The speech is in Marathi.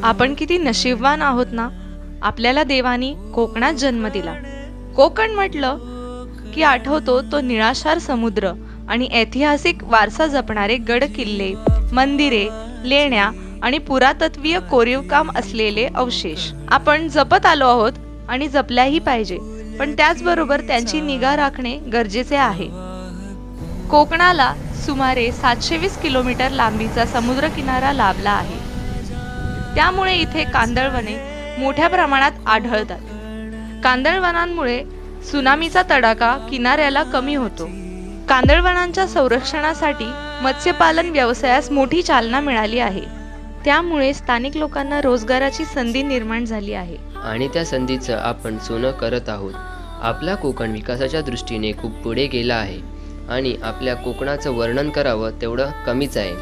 आपण किती नशीबवान आहोत ना, आपल्याला देवानी कोकणात जन्म दिला. कोकण म्हटलं की आठवतो तो निळाशार समुद्र आणि ऐतिहासिक वारसा जपणारे गड किल्ले, मंदिरे, लेण्या आणि पुरातत्वीय कोरीवकाम असलेले अवशेष आपण जपत आलो आहोत आणि जपल्याही पाहिजे, पण त्याचबरोबर त्यांची निगा राखणे गरजेचे आहे. कोकणाला सुमारे 720 किलोमीटर लांबीचा समुद्रकिनारा लाभला आहे. त्यामुळे इथे कांदळवने मोठ्या प्रमाणात आढळतात. कांदळवनांमुळे सुनामीचा तडाखा किनाऱ्याला कमी होतो. कांदळवनांच्या संरक्षणासाठी मत्स्यपालन व्यवसायास मोठी चालना मिळाली आहे. त्यामुळे स्थानिक लोकांना रोजगाराची संधी निर्माण झाली आहे. आणि त्या संधीचं आपण सोनं करत आहोत. आपला कोकण विकासाच्या दृष्टीने खूप पुढे गेला आहे आणि आपल्या कोकणाचं वर्णन करावं तेवढं कमीच आहे.